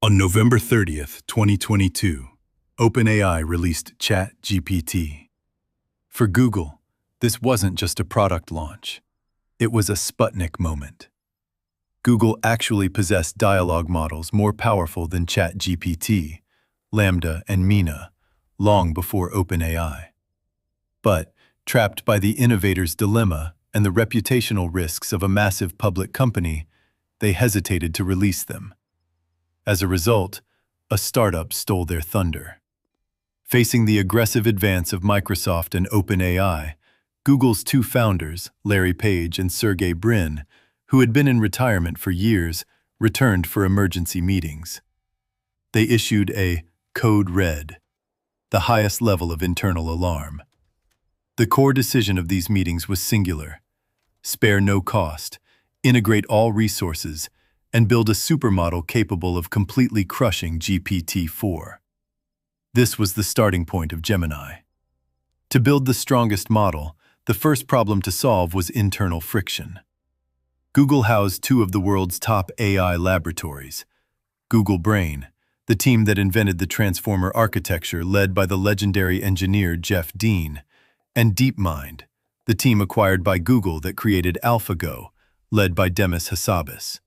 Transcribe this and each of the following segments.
On November 30th, 2022, OpenAI released ChatGPT. For Google, this wasn't just a product launch. It was a Sputnik moment. Google actually possessed dialogue models more powerful than ChatGPT, Lambda, and Mina, long before OpenAI. But, trapped by the innovator's dilemma and the reputational risks of a massive public company, they hesitated to release them. As a result, a startup stole their thunder. Facing the aggressive advance of Microsoft and OpenAI, Google's two founders, Larry Page and Sergey Brin, who had been in retirement for years, returned for emergency meetings. They issued a code red, the highest level of internal alarm. The core decision of these meetings was singular: spare no cost, integrate all resources, and build a supermodel capable of completely crushing GPT-4. This was the starting point of Gemini. To build the strongest model, the first problem to solve was internal friction. Google housed two of the world's top AI laboratories: Google Brain, the team that invented the transformer architecture led by the legendary engineer Jeff Dean, and DeepMind, the team acquired by Google that created AlphaGo, led by Demis Hassabis.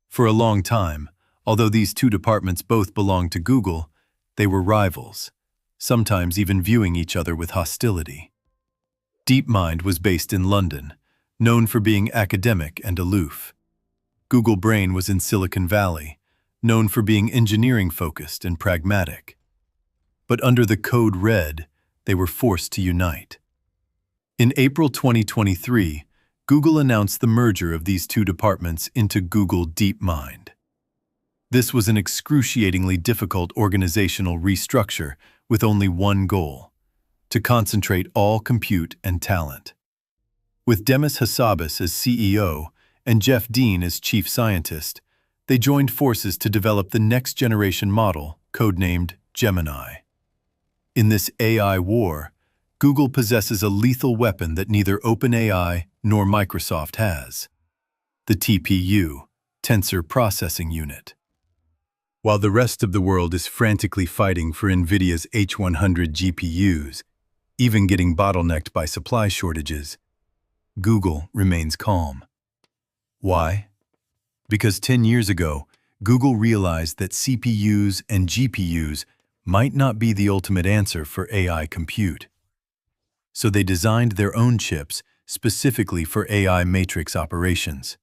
For a long time, although these two departments both belonged to Google, they were rivals, sometimes even viewing each other with hostility. DeepMind was based in London, known for being academic and aloof. Google Brain was in Silicon Valley, known for being engineering-focused and pragmatic. But under the code red, they were forced to unite. In April 2023, Google announced the merger of these two departments into Google DeepMind. This was an excruciatingly difficult organizational restructure with only one goal: to concentrate all compute and talent. With Demis Hassabis as CEO and Jeff Dean as chief scientist, they joined forces to develop the next-generation model, codenamed Gemini. In this AI war, Google possesses a lethal weapon that neither OpenAI nor Microsoft has: the TPU, Tensor Processing Unit. While the rest of the world is frantically fighting for NVIDIA's H100 GPUs, even getting bottlenecked by supply shortages, Google remains calm. Why? Because 10 years ago, Google realized that CPUs and GPUs might not be the ultimate answer for AI compute. So they designed their own chips specifically for AI matrix operations.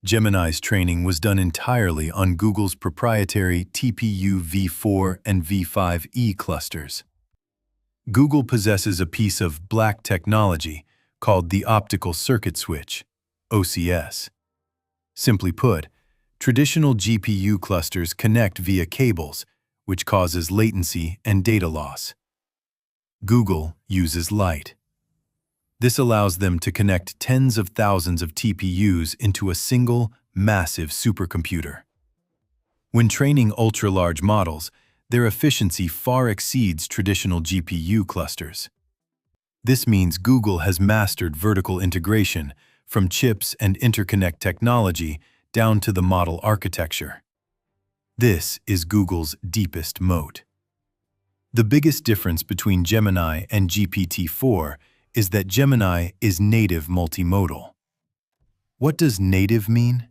Gemini's training was done entirely on Google's proprietary TPU v4 and v5e clusters. Google possesses a piece of black technology called the optical circuit switch, OCS. Simply put, traditional GPU clusters connect via cables, which causes latency and data loss. Google uses light. This allows them to connect tens of thousands of TPUs into a single, massive supercomputer. When training ultra-large models, their efficiency far exceeds traditional GPU clusters. This means Google has mastered vertical integration from chips and interconnect technology down to the model architecture. This is Google's deepest moat. The biggest difference between Gemini and GPT-4 is that Gemini is native multimodal. What does native mean?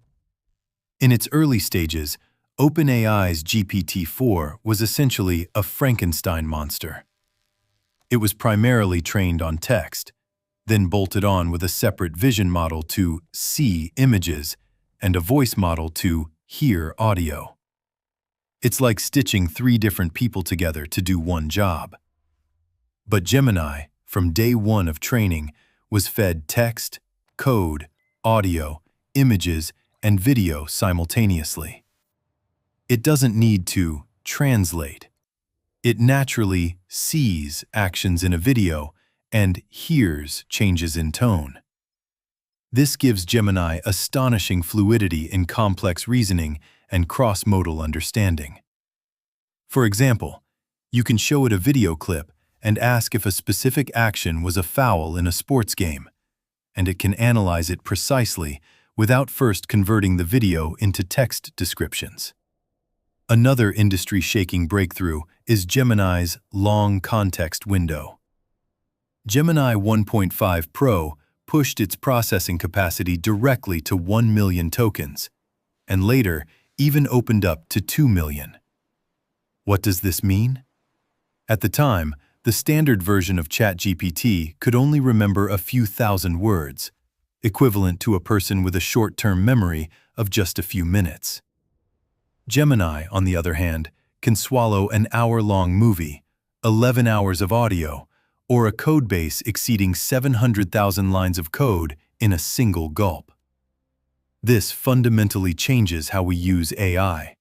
In its early stages, OpenAI's GPT-4 was essentially a Frankenstein monster. It was primarily trained on text, then bolted on with a separate vision model to see images and a voice model to hear audio. It's like stitching three different people together to do one job. But Gemini, from day one of training, was fed text, code, audio, images, and video simultaneously. It doesn't need to translate. It naturally sees actions in a video and hears changes in tone. This gives Gemini astonishing fluidity in complex reasoning and cross-modal understanding. For example, you can show it a video clip and ask if a specific action was a foul in a sports game, and it can analyze it precisely without first converting the video into text descriptions. Another industry-shaking breakthrough is Gemini's long context window. Gemini 1.5 Pro pushed its processing capacity directly to 1 million tokens, and later even opened up to 2 million. What does this mean? At the time, the standard version of ChatGPT could only remember a few thousand words, equivalent to a person with a short-term memory of just a few minutes. Gemini, on the other hand, can swallow an hour-long movie, 11 hours of audio, or a codebase exceeding 700,000 lines of code in a single gulp. This fundamentally changes how we use AI.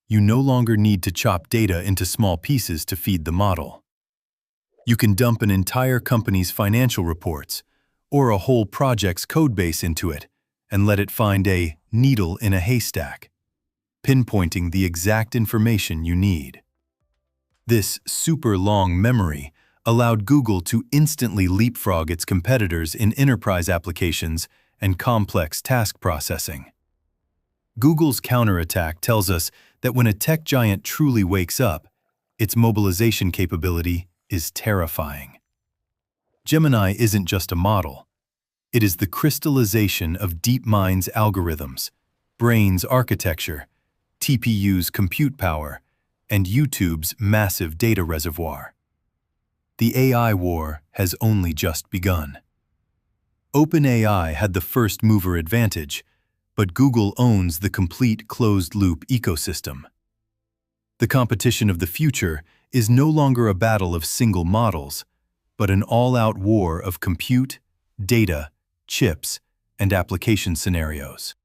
You no longer need to chop data into small pieces to feed the model. You can dump an entire company's financial reports or a whole project's codebase into it and let it find a needle in a haystack, pinpointing the exact information you need. This super long memory allowed Google to instantly leapfrog its competitors in enterprise applications and complex task processing. Google's counterattack tells us that when a tech giant truly wakes up, its mobilization capability is terrifying. Gemini isn't just a model. It is the crystallization of DeepMind's algorithms, Brin's architecture, TPU's compute power, and YouTube's massive data reservoir. The AI war has only just begun. OpenAI had the first-mover advantage, but Google owns the complete closed-loop ecosystem. The competition of the future is no longer a battle of single models, but an all-out war of compute, data, chips, and application scenarios.